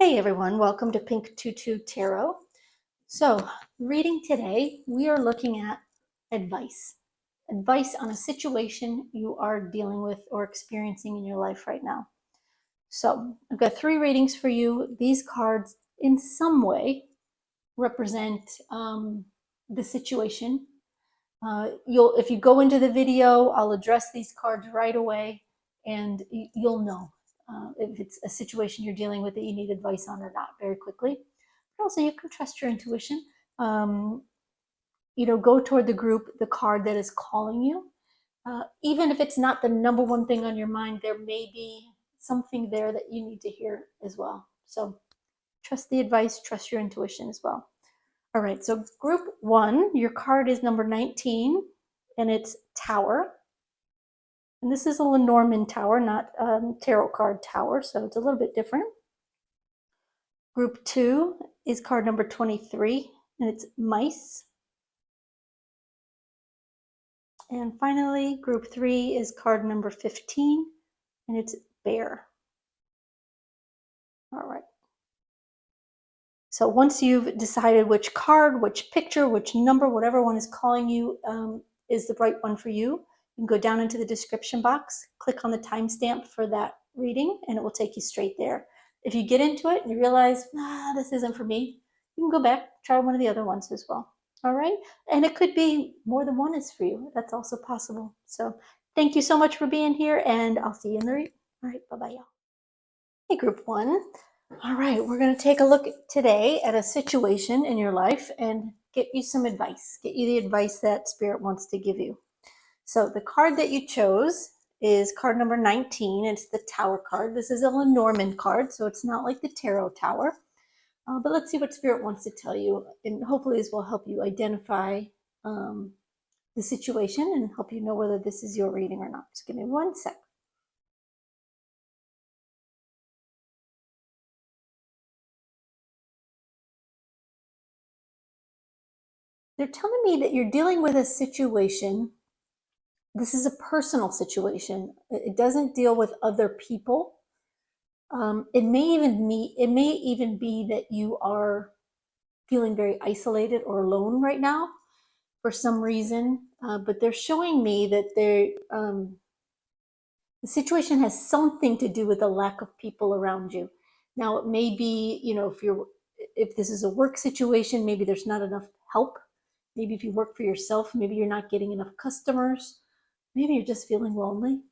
Hey everyone, welcome to Pink Tutu Tarot. So, reading today, we are looking at advice. Advice on a situation you are dealing with or experiencing in your life right now. So, I've got 3 readings for you. These cards, in some way, represent the situation. If you go into the video, I'll address these cards right away, and you'll know if it's a situation you're dealing with that you need advice on or not very quickly. But also, you can trust your intuition. Go toward the card that is calling you. Even if it's not the number one thing on your mind, there may be something there that you need to hear as well. So trust the advice, trust your intuition as well. All right, so group 1, your card is number 19, and it's Tower. And this is a Lenormand Tower, not tarot card Tower, so it's a little bit different. Group 2 is card number 23, and it's Mice. And finally, group 3 is card number 15, and it's Bear. All right. So once you've decided which card, which picture, which number, whatever one is calling you is the right one for you, you can go down into the description box, click on the timestamp for that reading, and it will take you straight there. If you get into it and you realize, this isn't for me, you can go back, try one of the other ones as well. All right? And it could be more than one is for you. That's also possible. So thank you so much for being here, and I'll see you in the reading. All right, bye-bye, y'all. Hey, group 1. All right, we're going to take a look today at a situation in your life and get you some advice, get you the advice that Spirit wants to give you. So the card that you chose is card number 19. It's the Tower card. This is a Lenormand card, so it's not like the Tarot Tower. But let's see what Spirit wants to tell you, and hopefully this will help you identify the situation and help you know whether this is your reading or not. Just give me 1 sec. They're telling me that you're dealing with a situation. This is a personal situation. It doesn't deal with other people. It may even be that you are feeling very isolated or alone right now for some reason. But they're showing me that the situation has something to do with the lack of people around you. Now, it may be, if this is a work situation, maybe there's not enough help. Maybe if you work for yourself, maybe you're not getting enough customers. Maybe you're just feeling lonely.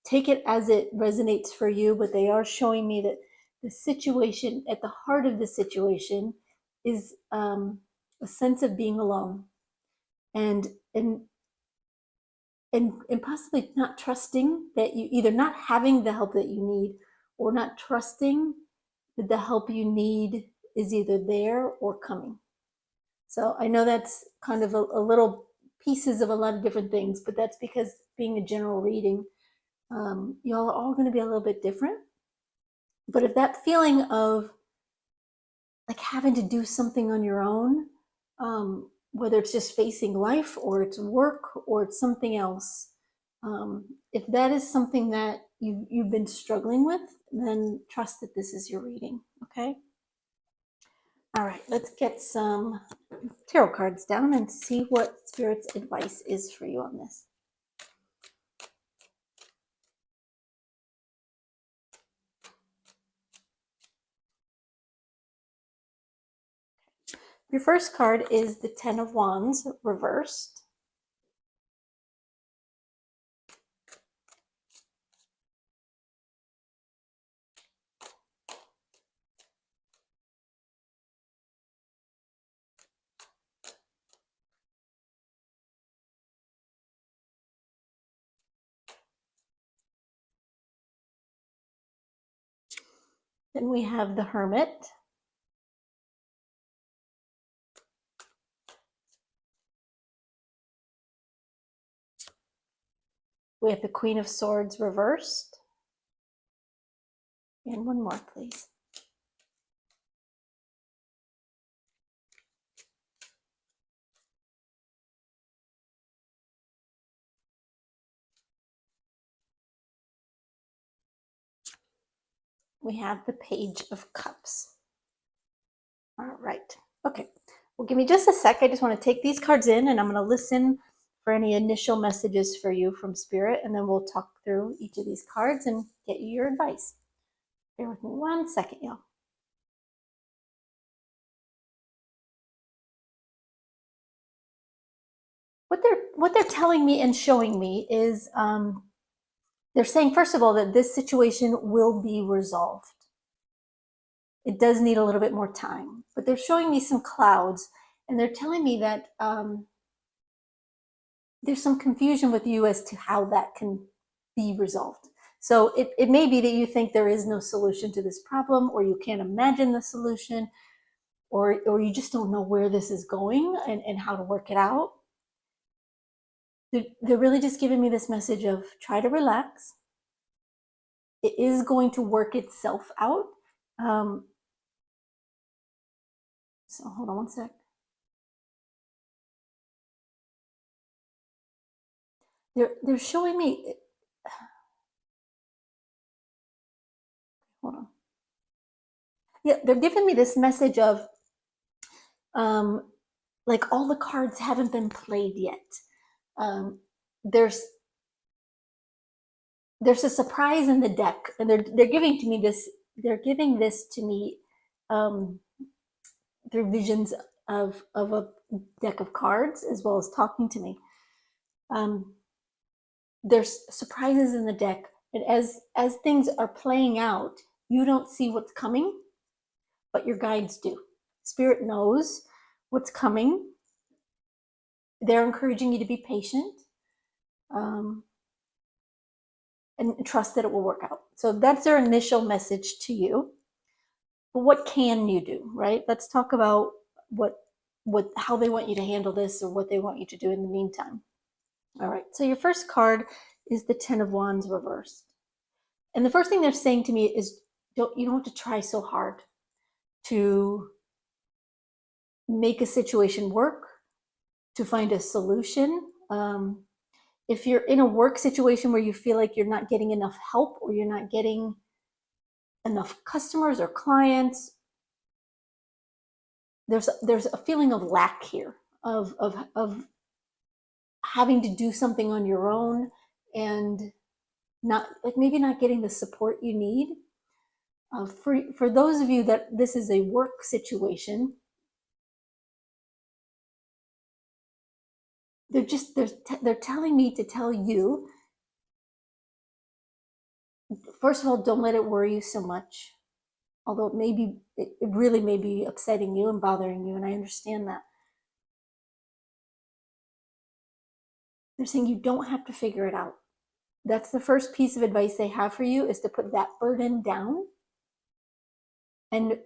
Take it as it resonates for you, but they are showing me that the situation, at the heart of the situation, is a sense of being alone, and possibly not trusting that you, either not having the help that you need, or not trusting that the help you need is either there or coming. So I know that's kind of a little pieces of a lot of different things, but that's because being a general reading, y'all are all going to be a little bit different. But if that feeling of like having to do something on your own, whether it's just facing life or it's work or it's something else, if that is something that you've been struggling with, then trust that this is your reading. Okay. All right, let's get some tarot cards down and see what Spirit's advice is for you on this. Your first card is the Ten of Wands reversed. Then we have the Hermit. We have the Queen of Swords reversed. And one more, please. we have the Page of Cups. All right. Okay. Well, give me just a sec. I just want to take these cards in and I'm going to listen for any initial messages for you from Spirit, and then we'll talk through each of these cards and get you your advice. Bear with me 1 second, y'all. What they're telling me and showing me is they're saying, first of all, that this situation will be resolved. It does need a little bit more time, but they're showing me some clouds, and they're telling me that there's some confusion with you as to how that can be resolved. So it may be that you think there is no solution to this problem, or you can't imagine the solution, or you just don't know where this is going and how to work it out. They're really just giving me this message of try to relax. It is going to work itself out. So hold on 1 sec. They're showing me. Hold on. Yeah, they're giving me this message of like all the cards haven't been played yet. There's a surprise in the deck, and they're giving to me this. They're giving this to me through visions of a deck of cards, as well as talking to me. There's surprises in the deck, and as things are playing out, you don't see what's coming, but your guides do. Spirit knows what's coming. They're encouraging you to be patient and trust that it will work out. So that's their initial message to you. But what can you do, right? Let's talk about how they want you to handle this, or what they want you to do in the meantime. All right, so your first card is the Ten of Wands reversed. And the first thing they're saying to me is you don't have to try so hard to make a situation work, to find a solution. If you're in a work situation where you feel like you're not getting enough help, or you're not getting enough customers or clients, there's a feeling of lack here, of having to do something on your own, and maybe not getting the support you need. For those of you that this is a work situation, they're telling me to tell you, first of all, don't let it worry you so much. Although it really may be upsetting you and bothering you, and I understand that. They're saying you don't have to figure it out. That's the first piece of advice they have for you, is to put that burden down and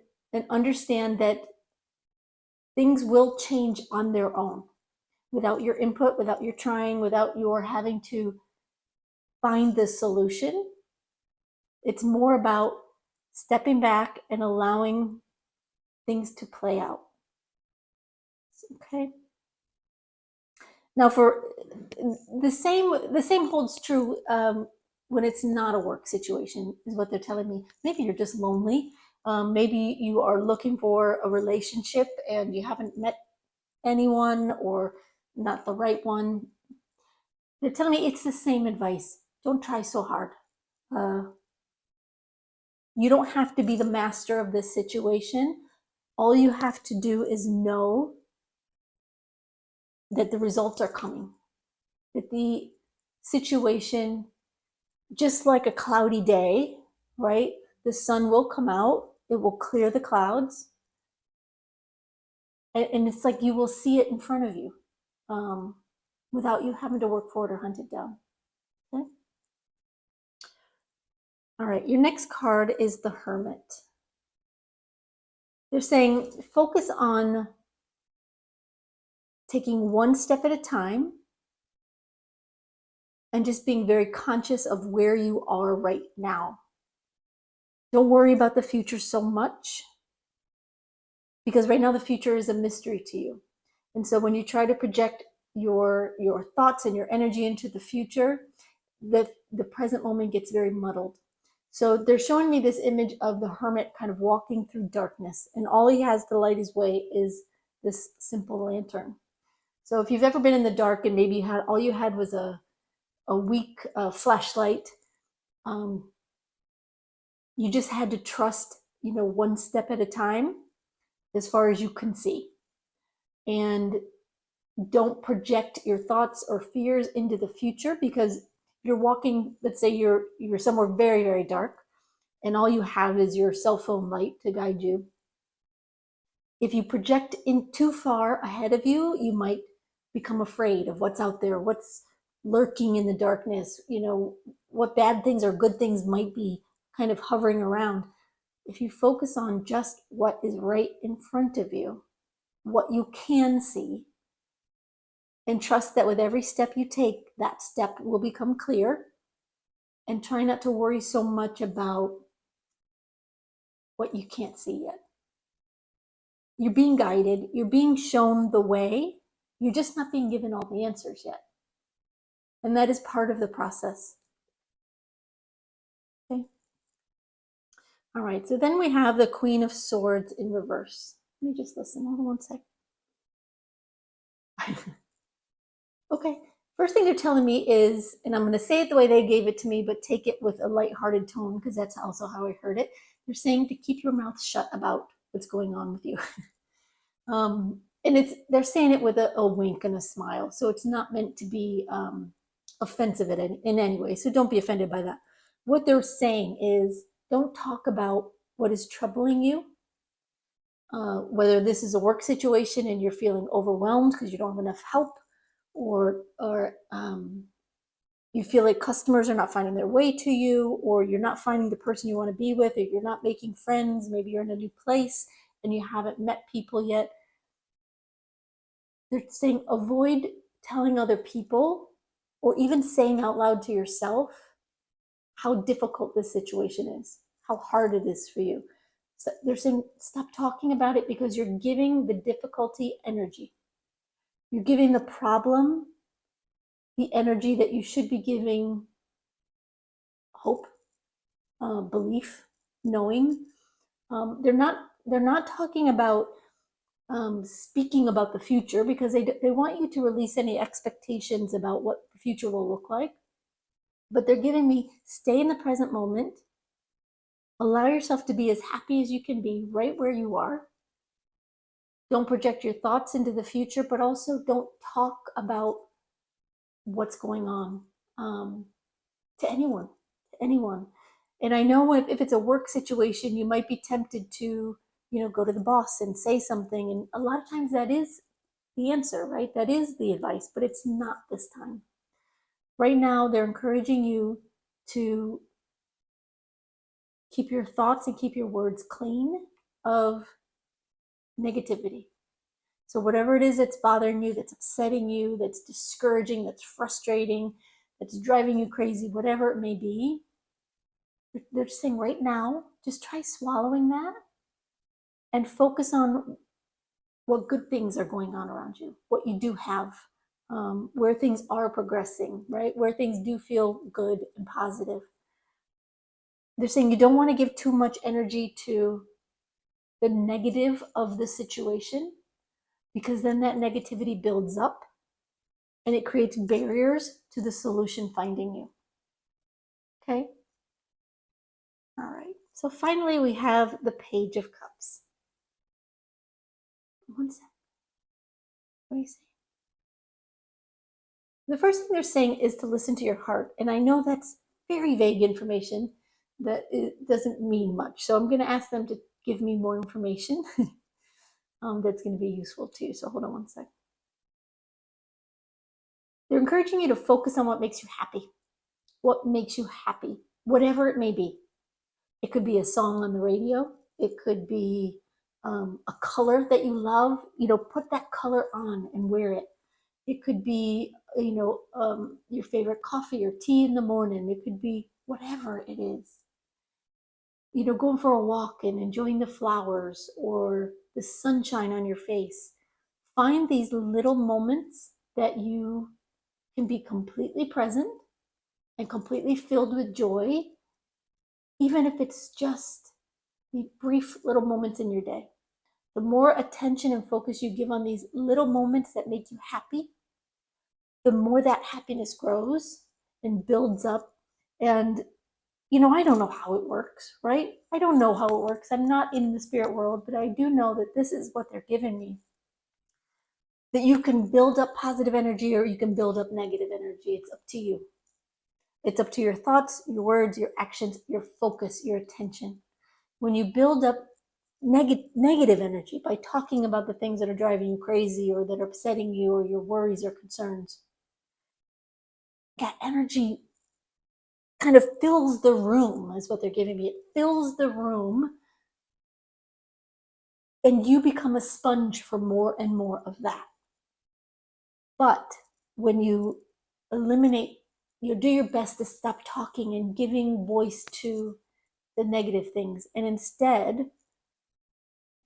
understand that things will change on their own, without your input, without your trying, without your having to find the solution. It's more about stepping back and allowing things to play out. Okay. Now, for the same holds true when it's not a work situation, is what they're telling me. Maybe you're just lonely. Maybe you are looking for a relationship and you haven't met anyone, or not the right one. They're telling me it's the same advice. Don't try so hard. You don't have to be the master of this situation. All you have to do is know that the results are coming, that the situation, just like a cloudy day, right? The sun will come out, it will clear the clouds, and it's like you will see it in front of you without you having to work for it or hunt it down. Okay? All right, your next card is the Hermit. They're saying focus on taking one step at a time and just being very conscious of where you are right now. Don't worry about the future so much, because right now the future is a mystery to you. And so when you try to project your thoughts and your energy into the future, the present moment gets very muddled. So they're showing me this image of the hermit kind of walking through darkness, and all he has to light his way is this simple lantern. So if you've ever been in the dark and maybe you had all you had was a weak flashlight, um, you just had to trust, one step at a time as far as you can see, and don't project your thoughts or fears into the future, because you're walking. Let's say you're somewhere very, very dark, and all you have is your cell phone light to guide you. If you project in too far ahead of you, you might become afraid of what's out there, what's lurking in the darkness, what bad things or good things might be kind of hovering around. If you focus on just what is right in front of you, what you can see, and trust that with every step you take, that step will become clear, and try not to worry so much about what you can't see yet. You're being guided, you're being shown the way, you're just not being given all the answers yet. And that is part of the process. Okay. All right, so then we have the Queen of Swords in reverse. Let me just listen. Hold on one sec. Okay, first thing they're telling me is, and I'm going to say it the way they gave it to me, but take it with a lighthearted tone because that's also how I heard it. They're saying to keep your mouth shut about what's going on with you. And they're saying it with a wink and a smile, so it's not meant to be offensive in any way. So don't be offended by that. What they're saying is, don't talk about what is troubling you. Whether this is a work situation and you're feeling overwhelmed because you don't have enough help, or you feel like customers are not finding their way to you, or you're not finding the person you want to be with, or you're not making friends, maybe you're in a new place and you haven't met people yet. They're saying avoid telling other people or even saying out loud to yourself how difficult this situation is, how hard it is for you. So they're saying stop talking about it because you're giving the difficulty energy. You're giving the problem the energy that you should be giving hope, belief, knowing. They're not talking about speaking about the future, because they want you to release any expectations about what the future will look like. But they're giving me stay in the present moment, allow yourself to be as happy as you can be right where you are. Don't project your thoughts into the future, but also don't talk about what's going on to anyone, And I know if it's a work situation, you might be tempted to, go to the boss and say something. And a lot of times that is the answer, right? That is the advice, but it's not this time. Right now, they're encouraging you to keep your thoughts and keep your words clean of negativity. So whatever it is that's bothering you, that's upsetting you, that's discouraging, that's frustrating, that's driving you crazy, whatever it may be, they're just saying right now, just try swallowing that and focus on what good things are going on around you, what you do have, where things are progressing, right? Where things do feel good and positive. They're saying you don't want to give too much energy to the negative of the situation, because then that negativity builds up and it creates barriers to the solution finding you. Okay? All right. So finally, we have the Page of Cups. One second. What do you say? The first thing they're saying is to listen to your heart. And I know that's very vague information that it doesn't mean much. So I'm going to ask them to give me more information that's going to be useful to you. So hold on one sec. They're encouraging you to focus on what makes you happy. What makes you happy, whatever it may be. It could be a song on the radio. It could be a color that you love. Put that color on and wear it. It could be, your favorite coffee or tea in the morning. It could be whatever it is. Going for a walk and enjoying the flowers or the sunshine on your face. Find these little moments that you can be completely present and completely filled with joy, even if it's just the brief little moments in your day. The more attention and focus you give on these little moments that make you happy, the more that happiness grows and builds up. And, I don't know how it works, right? I don't know how it works. I'm not in the spirit world, but I do know that this is what they're giving me. That you can build up positive energy or you can build up negative energy. It's up to you. It's up to your thoughts, your words, your actions, your focus, your attention. When you build up negative energy by talking about the things that are driving you crazy or that are upsetting you or your worries or concerns, that energy kind of fills the room, is what they're giving me. It fills the room, and you become a sponge for more and more of that. But when you eliminate, you do your best to stop talking and giving voice to the negative things, and instead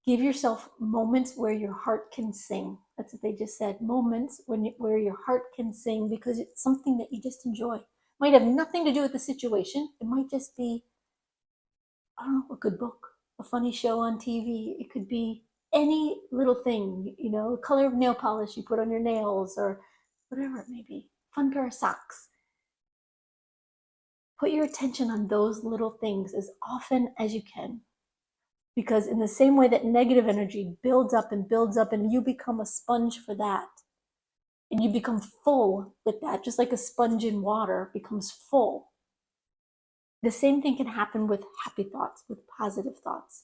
give yourself moments where your heart can sing. That's what they just said. Moments where your heart can sing because it's something that you just enjoy. It might have nothing to do with the situation. It might just be, I don't know, a good book, a funny show on TV. It could be any little thing, color of nail polish you put on your nails or whatever it may be. Fun pair of socks. Put your attention on those little things as often as you can. Because in the same way that negative energy builds up and you become a sponge for that, and you become full with that, just like a sponge in water becomes full, the same thing can happen with happy thoughts, with positive thoughts.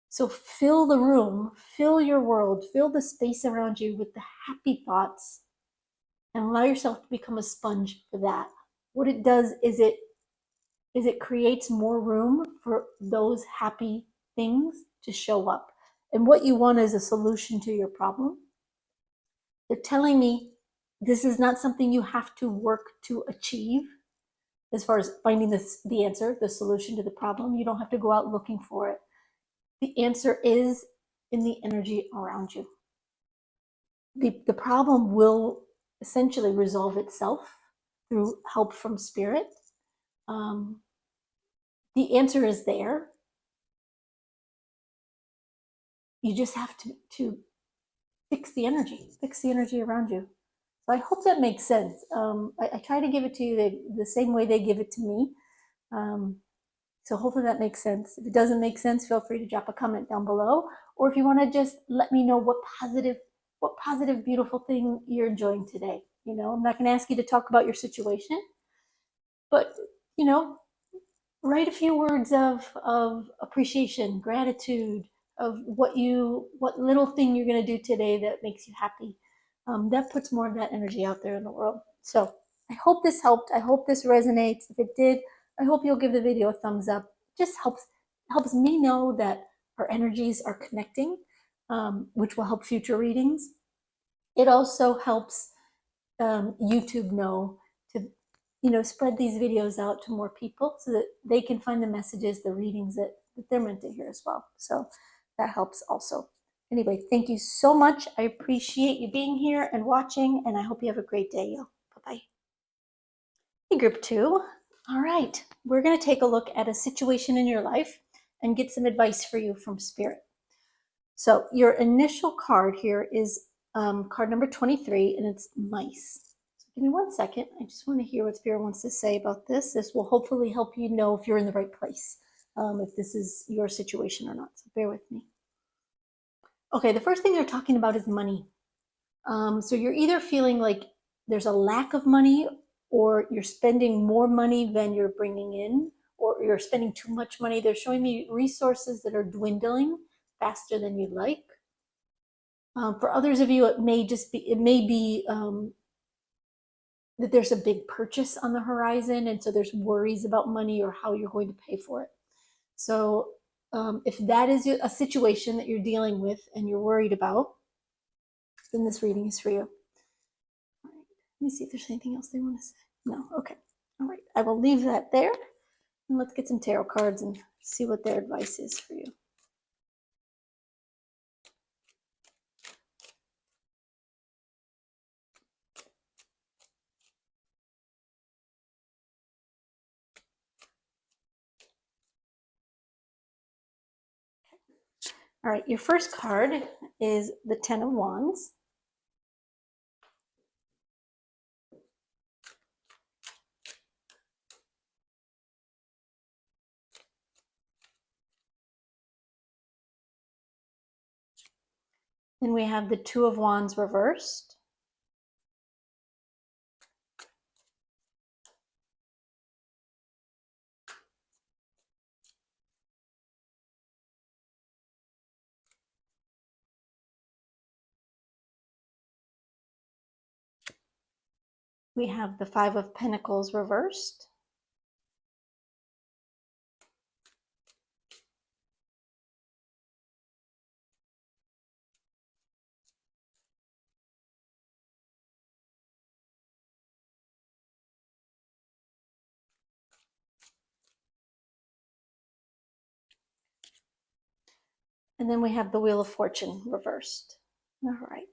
So fill the room, fill your world, fill the space around you with the happy thoughts, and allow yourself to become a sponge for that. What it does is it creates more room for those happy things to show up. And what you want is a solution to your problem. They're telling me this is not something you have to work to achieve as far as finding the answer, the solution to the problem. You don't have to go out looking for it. The answer is in the energy around you. The problem will essentially resolve itself through help from spirit. The answer is there. You just have to fix the energy around you. So I hope that makes sense. I try to give it to you the same way they give it to me. So hopefully that makes sense. If it doesn't make sense, feel free to drop a comment down below. Or if you want to just let me know what positive, beautiful thing you're enjoying today. I'm not going to ask you to talk about your situation, but, write a few words of appreciation, gratitude, of what little thing you're going to do today that makes you happy. That puts more of that energy out there in the world. So I hope this helped. I hope this resonates. If it did, I hope you'll give the video a thumbs up. It just helps me know that our energies are connecting, which will help future readings. It also helps YouTube know to spread these videos out to more people so that they can find the messages, the readings that they're meant to hear as well. So that helps also. Anyway, thank you so much. I appreciate you being here and watching, and I hope you have a great day, y'all. Bye-bye. Hey, group 2. All right, we're going to take a look at a situation in your life and get some advice for you from Spirit. So your initial card here is card number 23, and it's mice. Give me 1 second. I just want to hear what Spirit wants to say about this. This will hopefully help you know if you're in the right place, if this is your situation or not. So bear with me. Okay, the first thing they're talking about is money. So you're either feeling like there's a lack of money, or you're spending more money than you're bringing in, or you're spending too much money. They're showing me resources that are dwindling faster than you'd like. For others of you, it may be that there's a big purchase on the horizon, and so there's worries about money or how you're going to pay for it. So if that is a situation that you're dealing with and you're worried about, then this reading is for you. All right. Let me see if there's anything else they want to say. No? Okay. All right. I will leave that there, and let's get some tarot cards and see what their advice is for you. All right, your first card is the Ten of Wands. Then we have the Two of Wands reversed. We have the Five of Pentacles reversed. And then we have the Wheel of Fortune reversed. All right.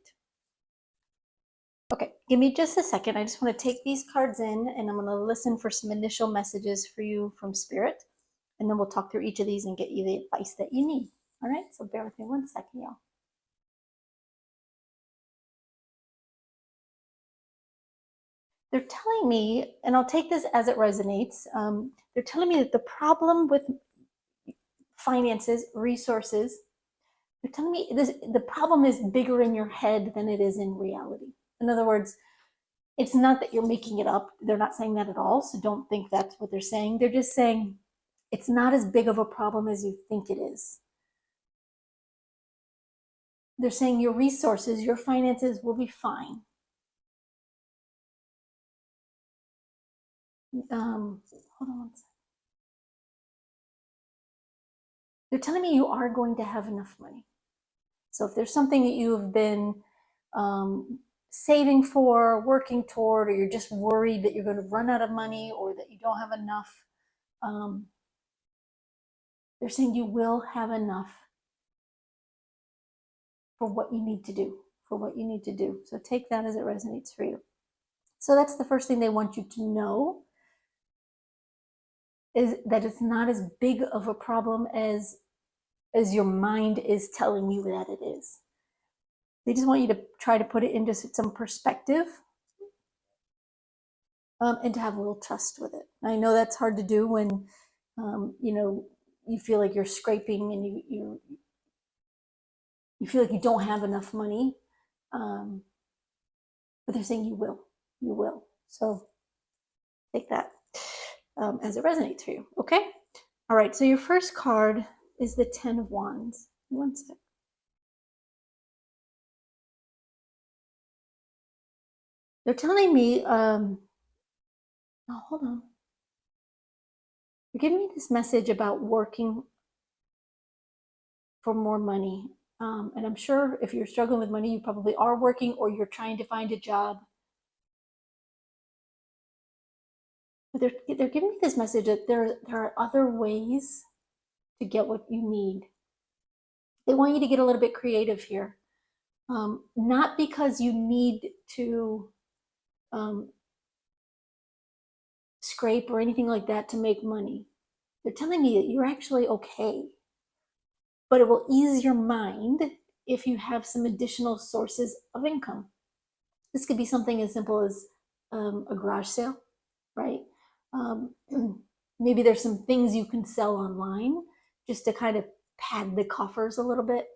Okay, give me just a second. I just want to take these cards in and I'm going to listen for some initial messages for you from Spirit. And then we'll talk through each of these and get you the advice that you need. All right, so bear with me one second, y'all. They're telling me, and I'll take this as it resonates, they're telling me that the problem with finances, resources, they're telling me the problem is bigger in your head than it is in reality. In other words, it's not that you're making it up. They're not saying that at all. So don't think that's what they're saying. They're just saying it's not as big of a problem as you think it is. They're saying your resources, your finances will be fine. Hold on one second. They're telling me you are going to have enough money. So if there's something that you've been saving for, working toward, or you're just worried that you're going to run out of money or that you don't have enough, they're saying you will have enough for what you need to do, So take that as it resonates for you. So that's the first thing they want you to know, is that it's not as big of a problem as your mind is telling you that it is. They just want you to try to put it into some perspective, and to have a little trust with it. I know that's hard to do when you feel like you're scraping and you feel like you don't have enough money, but they're saying you will. So take that as it resonates for you. Okay. All right. So your first card is the Ten of Wands. One sec. They're telling me, oh, hold on. You're giving me this message about working for more money. And I'm sure if you're struggling with money, you probably are working or you're trying to find a job. But they're giving me this message that there are other ways to get what you need. They want you to get a little bit creative here. Not because you need to scrape or anything like that to make money. They're telling me that you're actually okay, but it will ease your mind if you have some additional sources of income. This could be something as simple as a garage sale, right? Maybe there's some things you can sell online just to kind of pad the coffers a little bit.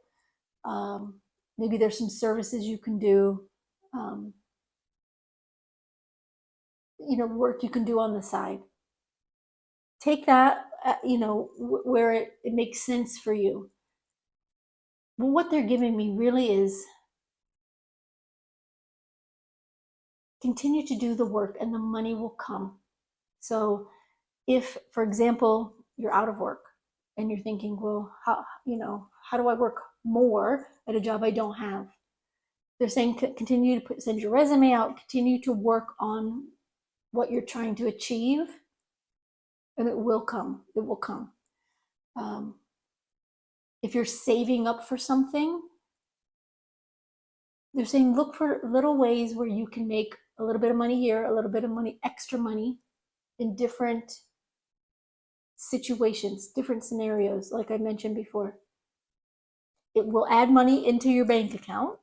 Maybe there's some services you can do, work you can do on the side. Take that, where it makes sense for you. But what they're giving me really is continue to do the work and the money will come. So if, for example, you're out of work and you're thinking, well, how do I work more at a job I don't have? They're saying continue to send your resume out, continue to work on what you're trying to achieve, and it will come. It will come. If you're saving up for something, they're saying look for little ways where you can make a little bit of money here, a little bit of money, extra money in different situations, different scenarios, like I mentioned before. It will add money into your bank account,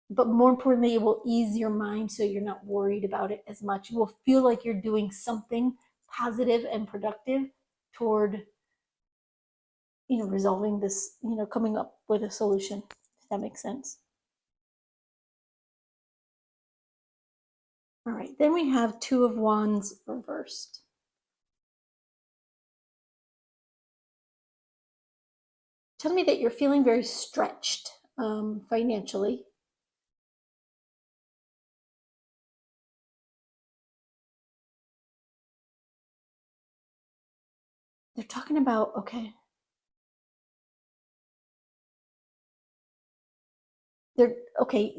but more importantly, it will ease your mind so you're not worried about it as much. You will feel like you're doing something positive and productive toward, resolving this, coming up with a solution, if that makes sense. All right, then we have Two of Wands reversed. Tell me that you're feeling very stretched financially. They're talking about, okay,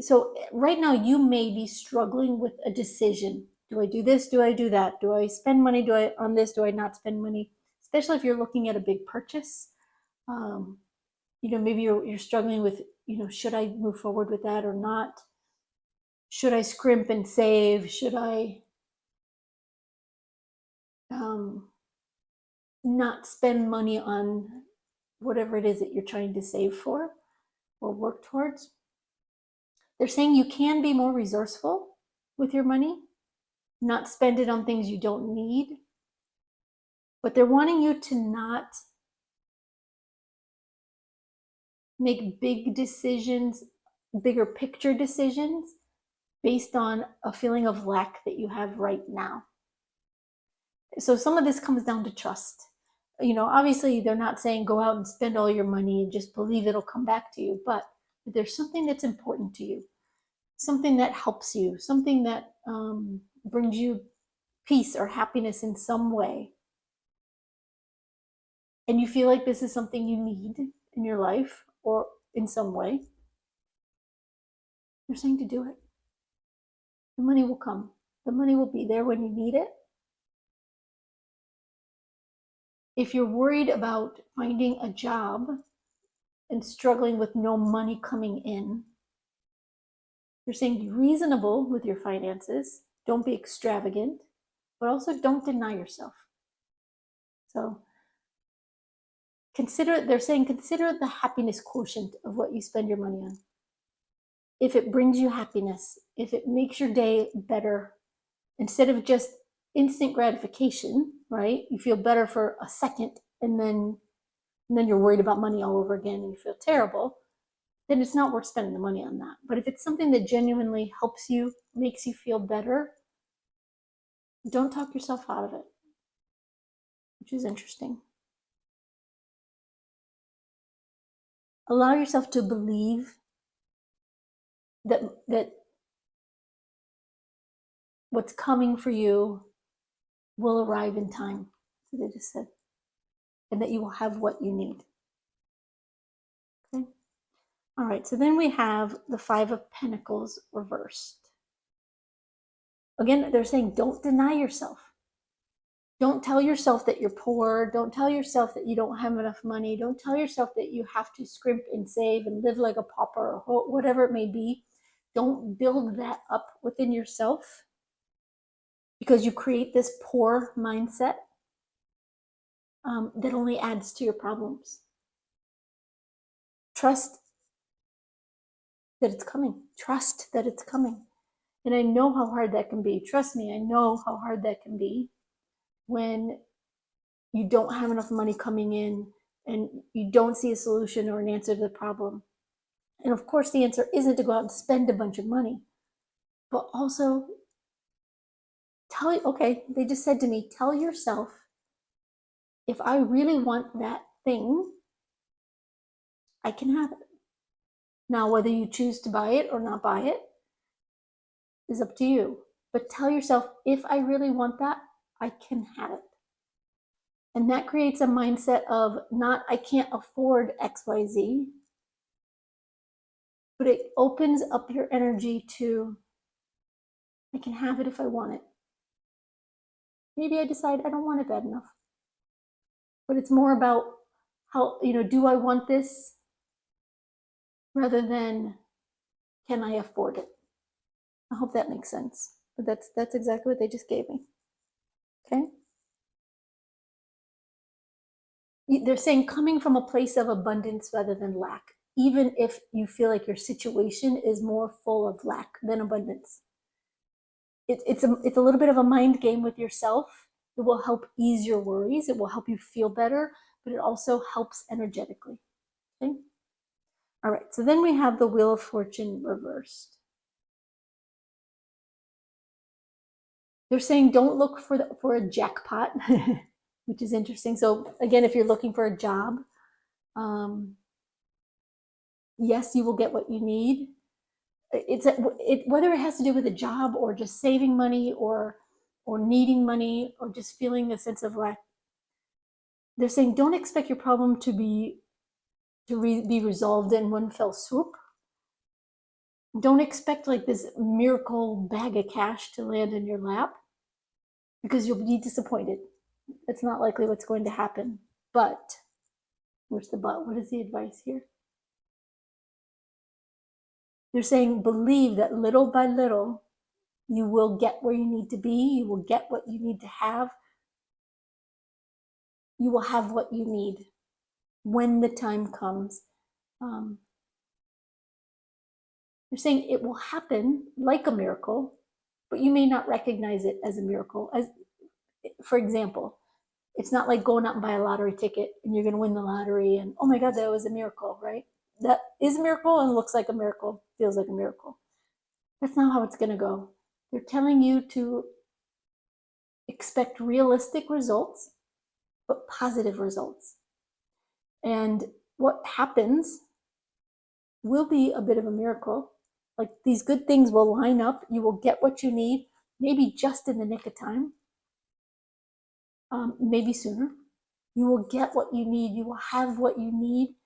so right now you may be struggling with a decision. Do I do this? Do I do that? Do I spend money? Do I on this? Do I not spend money? Especially if you're looking at a big purchase. Um, maybe you're struggling with, should I move forward with that or not? Should I scrimp and save? Should I not spend money on whatever it is that you're trying to save for or work towards? They're saying you can be more resourceful with your money, not spend it on things you don't need, but they're wanting you to not make big decisions, bigger picture decisions based on a feeling of lack that you have right now. So some of this comes down to trust. Obviously they're not saying go out and spend all your money and just believe it'll come back to you, but if there's something that's important to you, something that helps you, something that brings you peace or happiness in some way, and you feel like this is something you need in your life or in some way, you're saying to do it. The money will come. The money will be there when you need it. If you're worried about finding a job and struggling with no money coming in, you're saying be reasonable with your finances. Don't be extravagant, but also don't deny yourself. So they're saying consider the happiness quotient of what you spend your money on. If it brings you happiness, if it makes your day better, instead of just instant gratification, right? You feel better for a second and then you're worried about money all over again and you feel terrible, then it's not worth spending the money on that. But if it's something that genuinely helps you, makes you feel better, don't talk yourself out of it, which is interesting. Allow yourself to believe that what's coming for you will arrive in time, as they just said, and that you will have what you need. Okay. All right, so then we have the Five of Pentacles reversed. Again, they're saying don't deny yourself. Don't tell yourself that you're poor. Don't tell yourself that you don't have enough money. Don't tell yourself that you have to scrimp and save and live like a pauper or whatever it may be. Don't build that up within yourself because you create this poor mindset that only adds to your problems. Trust that it's coming. Trust that it's coming. And I know how hard that can be. Trust me, I know how hard that can be when you don't have enough money coming in and you don't see a solution or an answer to the problem. And of course, the answer isn't to go out and spend a bunch of money, but also they just said to me, tell yourself, if I really want that thing, I can have it. Now, whether you choose to buy it or not buy it is up to you. But tell yourself, if I really want that, I can have it. And that creates a mindset of not, I can't afford XYZ, but it opens up your energy to, I can have it if I want it. Maybe I decide I don't want it bad enough. But it's more about how, do I want this rather than can I afford it? I hope that makes sense. But that's exactly what they just gave me. Okay? They're saying coming from a place of abundance rather than lack. even if you feel like your situation is more full of lack than abundance. It's a little bit of a mind game with yourself. It will help ease your worries. It will help you feel better, but it also helps energetically. Okay? All right, so then we have the Wheel of Fortune reversed. They're saying don't look for a jackpot, which is interesting. So again, if you're looking for a job, yes, you will get what you need. Whether it has to do with a job or just saving money or needing money or just feeling a sense of lack. They're saying don't expect your problem to be resolved in one fell swoop. Don't expect like this miracle bag of cash to land in your lap, because you'll be disappointed. It's not likely what's going to happen. But where's the but? What is the advice here? They're saying believe that little by little you will get where you need to be. You will get what you need to have. You will have what you need when the time comes. They're saying it will happen like a miracle, but you may not recognize it as a miracle. As, for example, it's not like going out and buy a lottery ticket and you're going to win the lottery and, oh my God, that was a miracle, right? That is a miracle and looks like a miracle, feels like a miracle. That's not how it's going to go. They're telling you to expect realistic results, but positive results. And what happens will be a bit of a miracle. Like these good things will line up. You will get what you need, maybe just in the nick of time, maybe sooner. You will get what you need. You will have what you need.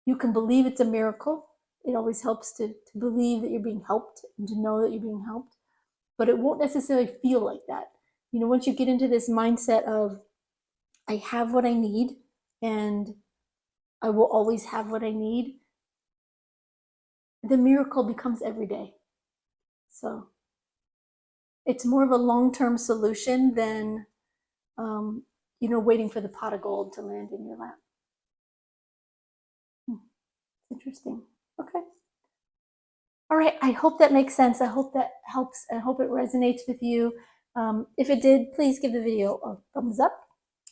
You can believe it's a miracle. It always helps to believe that you're being helped and to know that you're being helped. But it won't necessarily feel like that. You know, once you get into this mindset of, I have what I need and I will always have what I need, the miracle becomes every day. So it's more of a long-term solution than, waiting for the pot of gold to land in your lap. Interesting. Okay. All right. I hope that makes sense. I hope that helps. I hope it resonates with you. If it did, please give the video a thumbs up.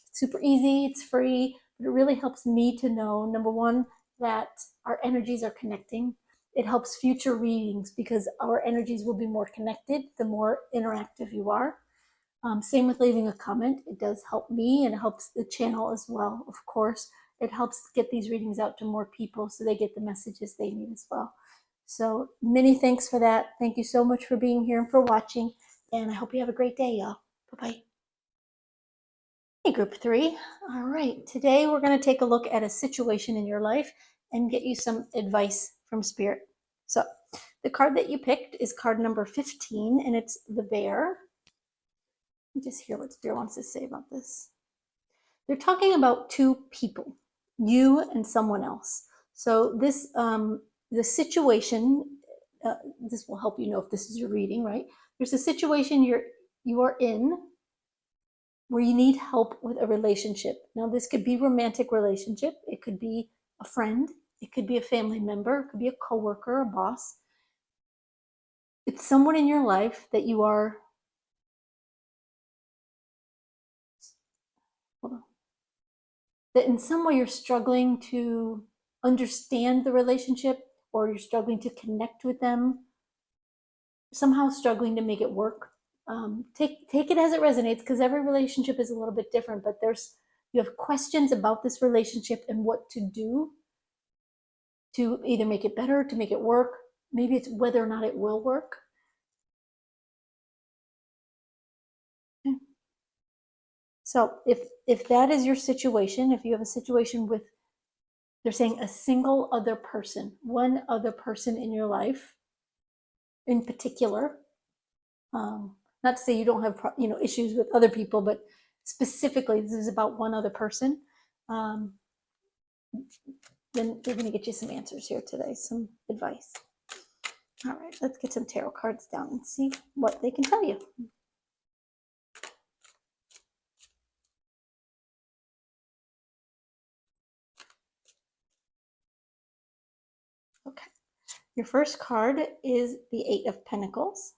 It's super easy. It's free. But it really helps me to know, number one, that our energies are connecting. It helps future readings because our energies will be more connected the more interactive you are. Same with leaving a comment. It does help me and it helps the channel as well, of course. It helps get these readings out to more people so they get the messages they need as well. So many thanks for that. Thank you so much for being here and for watching. And I hope you have a great day, y'all. Bye-bye. Hey, group 3. All right. Today we're going to take a look at a situation in your life and get you some advice from Spirit. So the card that you picked is card number 15, and it's the Bear. Just hear what Spirit wants to say about this. They're talking about two people, you and someone else. So this, the situation, this will help you know if this is your reading, right? There's a situation you are in where you need help with a relationship. Now, this could be romantic relationship. It could be a friend. It could be a family member. It could be a coworker, a boss. It's someone in your life that you are, that in some way you're struggling to understand the relationship, or you're struggling to connect with them, somehow struggling to make it work. Take it as it resonates, because every relationship is a little bit different, but you have questions about this relationship and what to do to either make it better, to make it work. Maybe it's whether or not it will work. So if that is your situation, if you have a situation with, they're saying a single other person, one other person in your life in particular, not to say you don't have issues with other people, but specifically this is about one other person, then they're going to get you some answers here today, some advice. All right, let's get some tarot cards down and see what they can tell you. Your first card is the Eight of Pentacles.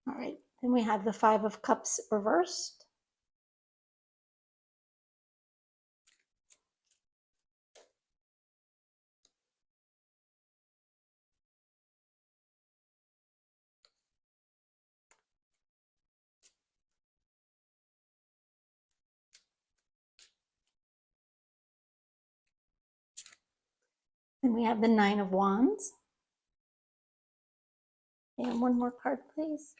All right, then we have the Five of Cups reversed. Then we have the Nine of Wands. And one more card, please.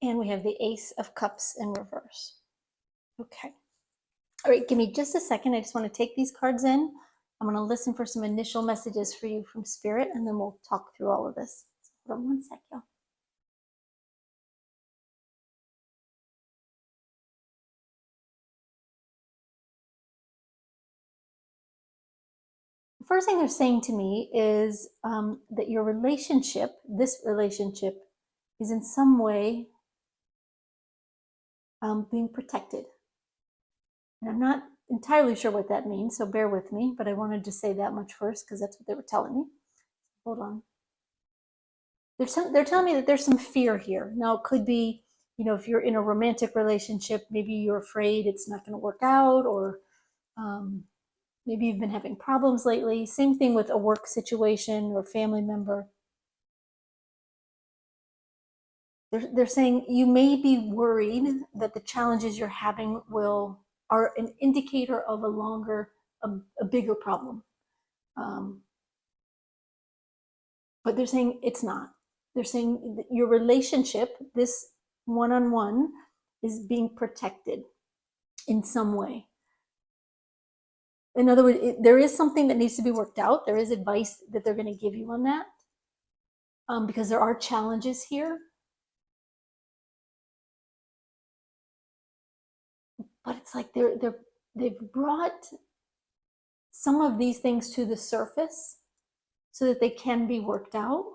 And we have the Ace of Cups in reverse. Okay. All right, give me just a second. I just want to take these cards in. I'm going to listen for some initial messages for you from Spirit, and then we'll talk through all of this. Hold on one sec, y'all. The first thing they're saying to me is that your relationship, this relationship, is in some way being protected. And I'm not entirely sure what that means, so bear with me, but I wanted to say that much first because that's what they were telling me. Hold on. They're telling me that there's some fear here. Now, it could be, you know, if you're in a romantic relationship, maybe you're afraid it's not going to work out, or maybe you've been having problems lately. Same thing with a work situation or family member. They're saying you may be worried that the challenges you're having are an indicator of a bigger problem. But they're saying it's not. They're saying that your relationship, this one-on-one, is being protected in some way. In other words, there is something that needs to be worked out. There is advice that they're going to give you on that, because there are challenges here. But it's like they've brought some of these things to the surface so that they can be worked out.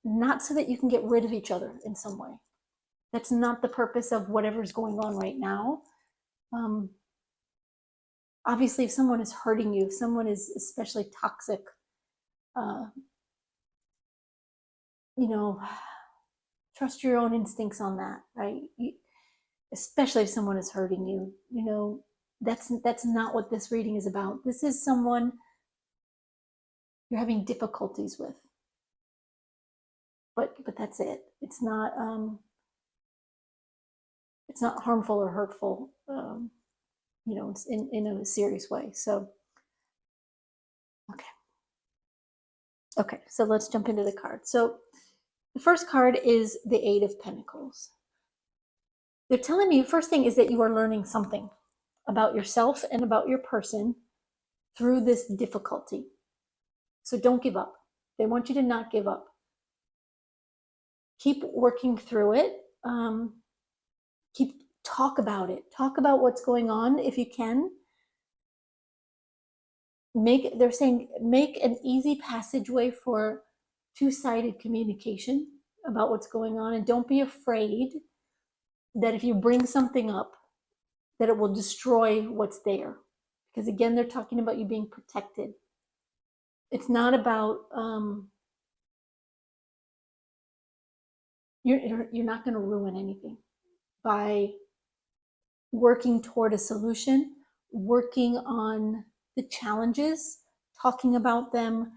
Not so that you can get rid of each other in some way. That's not the purpose of whatever's going on right now. Obviously, if someone is hurting you, if someone is especially toxic, you know, trust your own instincts on that, right? Especially if someone is hurting you, you know, that's not what this reading is about. This is someone you're having difficulties with, but that's it. It's not harmful or hurtful, you know, in a serious way. So, okay, so let's jump into the cards. So the first card is the Eight of Pentacles. They're telling me, first thing is that you are learning something about yourself and about your person through this difficulty. So don't give up. They want you to not give up. Keep working through it. Talk about it. Talk about what's going on if you can. They're saying make an easy passageway for two-sided communication about what's going on, and don't be afraid that if you bring something up, that it will destroy what's there. Because again, they're talking about you being protected. It's not about you're not going to ruin anything by working toward a solution, working on the challenges, talking about them,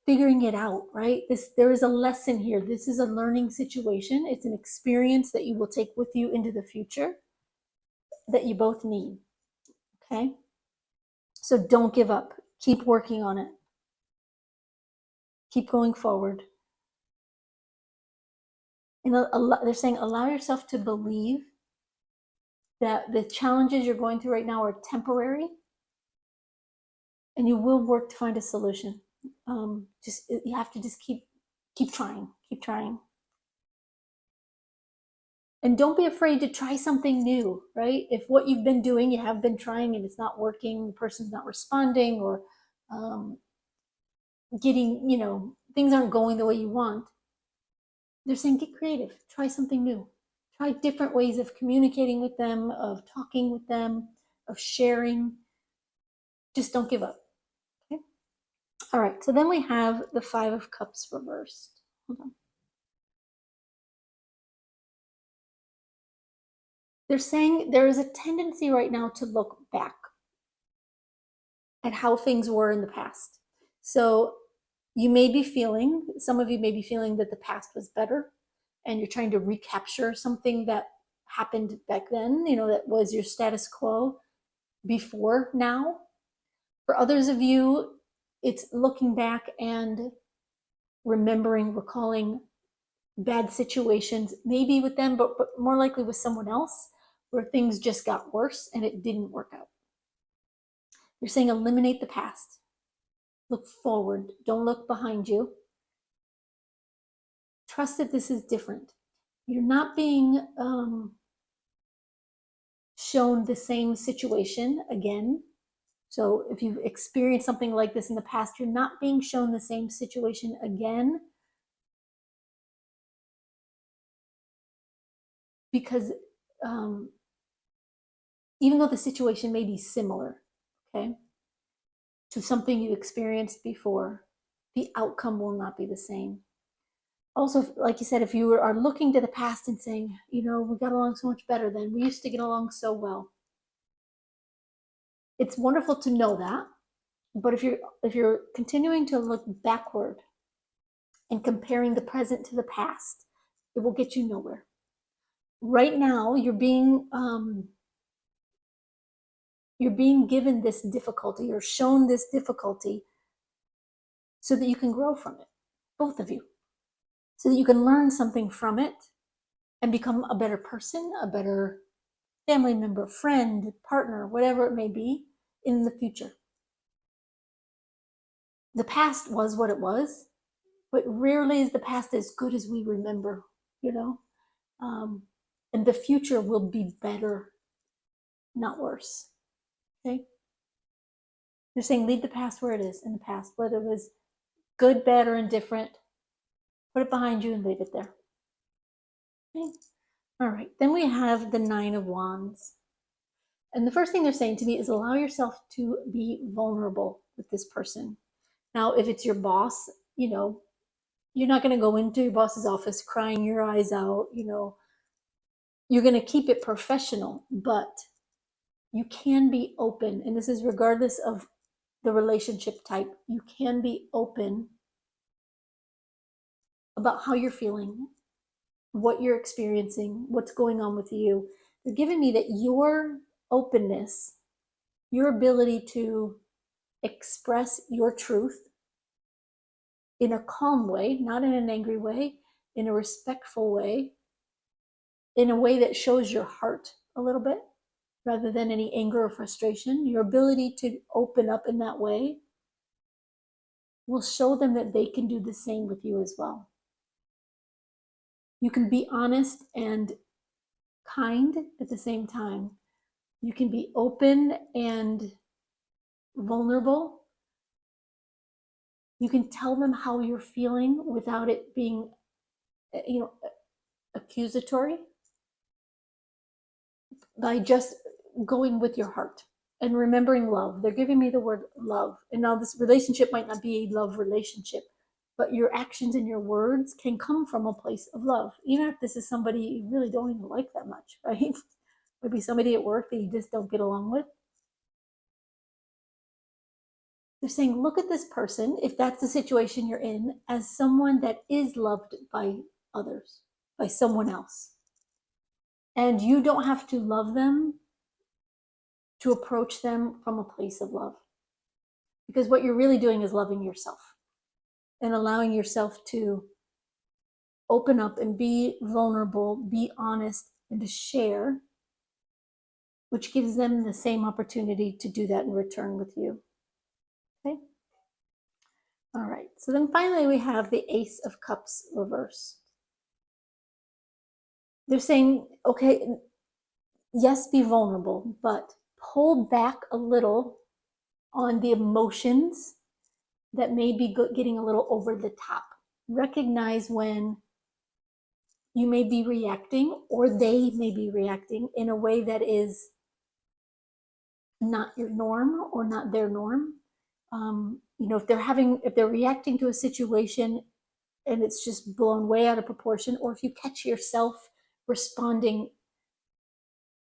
figuring it out, right? There is a lesson here. This is a learning situation. It's an experience that you will take with you into the future that you both need. Okay? So don't give up. Keep working on it. Keep going forward. And they're saying allow yourself to believe that the challenges you're going through right now are temporary, and you will work to find a solution. Just you have to just keep trying, keep trying. And don't be afraid to try something new, right? If what you've been doing, you have been trying and it's not working, the person's not responding, or um, getting, things aren't going the way you want, they're saying get creative, try something new, try different ways of communicating with them, of talking with them, of sharing. Just don't give up. Okay. All right. So then we have the Five of Cups reversed. Hold on. They're saying there is a tendency right now to look back at how things were in the past. So you may be feeling, some of you may be feeling that the past was better and you're trying to recapture something that happened back then, that was your status quo before now. For others of you, it's looking back and remembering, recalling bad situations, maybe with them, but more likely with someone else, where things just got worse and it didn't work out. You're saying eliminate the past. Look forward. Don't look behind you. Trust that this is different. You're not being shown the same situation again. So if you've experienced something like this in the past, you're not being shown the same situation again, because even though the situation may be similar, okay, to something you experienced before, the outcome will not be the same. Also, like you said, if you are looking to the past and saying, we got along so much better then, we used to get along so well. It's wonderful to know that, but if you're continuing to look backward and comparing the present to the past, it will get you nowhere. Right now, you're being given this difficulty or shown this difficulty so that you can grow from it, both of you, so that you can learn something from it and become a better person, a better family member, friend, partner, whatever it may be in the future. The past was what it was, but rarely is the past as good as we remember, and the future will be better, not worse. Okay. They're saying leave the past where it is in the past, whether it was good, bad, or indifferent. Put it behind you and leave it there. Okay. All right. Then we have the Nine of Wands. And the first thing they're saying to me is allow yourself to be vulnerable with this person. Now, if it's your boss, you're not going to go into your boss's office crying your eyes out. You're going to keep it professional, but you can be open. And this is regardless of the relationship type. You can be open about how you're feeling, what you're experiencing, what's going on with you. They're giving me that your openness, your ability to express your truth in a calm way, not in an angry way, in a respectful way, in a way that shows your heart a little bit rather than any anger or frustration. Your ability to open up in that way will show them that they can do the same with you as well. You can be honest and kind at the same time. You can be open and vulnerable. You can tell them how you're feeling without it being, accusatory, by just going with your heart and remembering love. They're giving me the word love. And now this relationship might not be a love relationship, but your actions and your words can come from a place of love. Even if this is somebody you really don't even like that much, right? Maybe somebody at work that you just don't get along with. They're saying, look at this person, if that's the situation you're in, as someone that is loved by others, by someone else. And you don't have to love them to approach them from a place of love. Because what you're really doing is loving yourself. and allowing yourself to open up and be vulnerable, be honest, and to share, which gives them the same opportunity to do that in return with you. Okay? All right. So then finally we have the Ace of Cups reversed. They're saying, okay, yes, be vulnerable, but pull back a little on the emotions that may be getting a little over the top. Recognize when you may be reacting or they may be reacting in a way that is not your norm or not their norm. If they're reacting to a situation and it's just blown way out of proportion, or if you catch yourself responding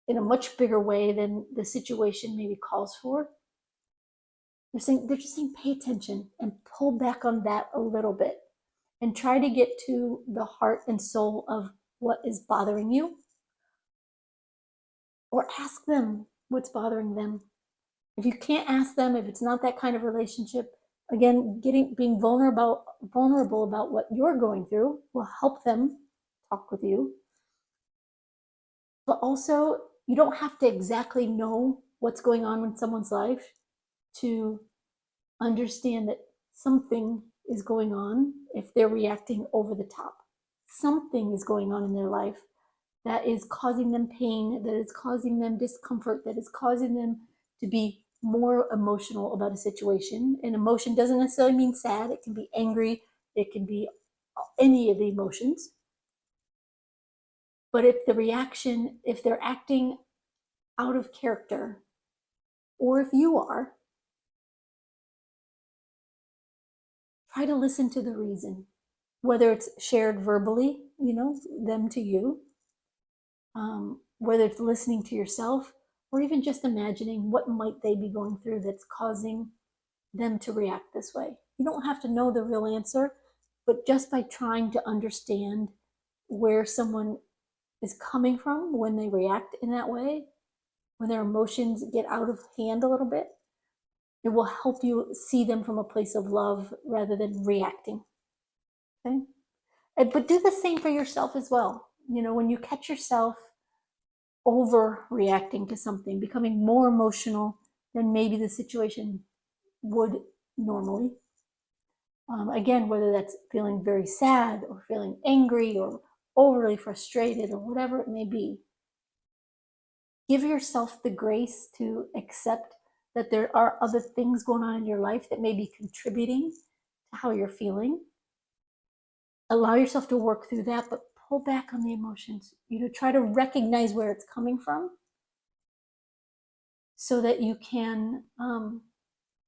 in a much bigger way than the situation maybe calls for, they're just saying pay attention and pull back on that a little bit and try to get to the heart and soul of what is bothering you, or ask them what's bothering them. If you can't ask them, if it's not that kind of relationship, again, being vulnerable about what you're going through will help them talk with you. But also, you don't have to exactly know what's going on in someone's life to understand that something is going on if they're reacting over the top. Something is going on in their life that is causing them pain, that is causing them discomfort, that is causing them to be more emotional about a situation. And emotion doesn't necessarily mean sad. It can be angry. It can be any of the emotions. But if they're acting out of character, or if you are, try to listen to the reason, whether it's shared verbally, them to you, whether it's listening to yourself, or even just imagining what might they be going through that's causing them to react this way. You don't have to know the real answer, but just by trying to understand where someone is coming from when they react in that way, when their emotions get out of hand a little bit, it will help you see them from a place of love rather than reacting. Okay? But do the same for yourself as well. When you catch yourself overreacting to something, becoming more emotional than maybe the situation would normally. Again, whether that's feeling very sad or feeling angry or overly frustrated or whatever it may be, give yourself the grace to accept that there are other things going on in your life that may be contributing to how you're feeling. Allow yourself to work through that, but pull back on the emotions. Try to recognize where it's coming from so that you can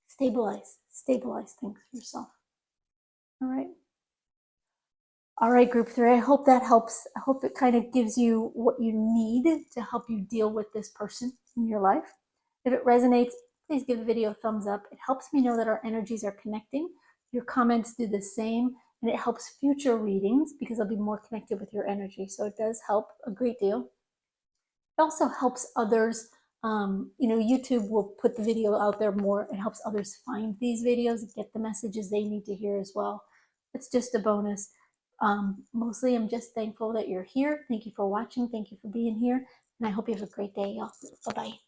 stabilize things for yourself. All right. All right, group 3, I hope that helps. I hope it kind of gives you what you need to help you deal with this person in your life. If it resonates, please give the video a thumbs up. It helps me know that our energies are connecting. Your comments do the same, and it helps future readings because I'll be more connected with your energy. So it does help a great deal. It also helps others. YouTube will put the video out there more. It helps others find these videos and get the messages they need to hear as well. It's just a bonus. Mostly I'm just thankful that you're here. Thank you for watching. Thank you for being here. And I hope you have a great day, y'all. Bye-bye.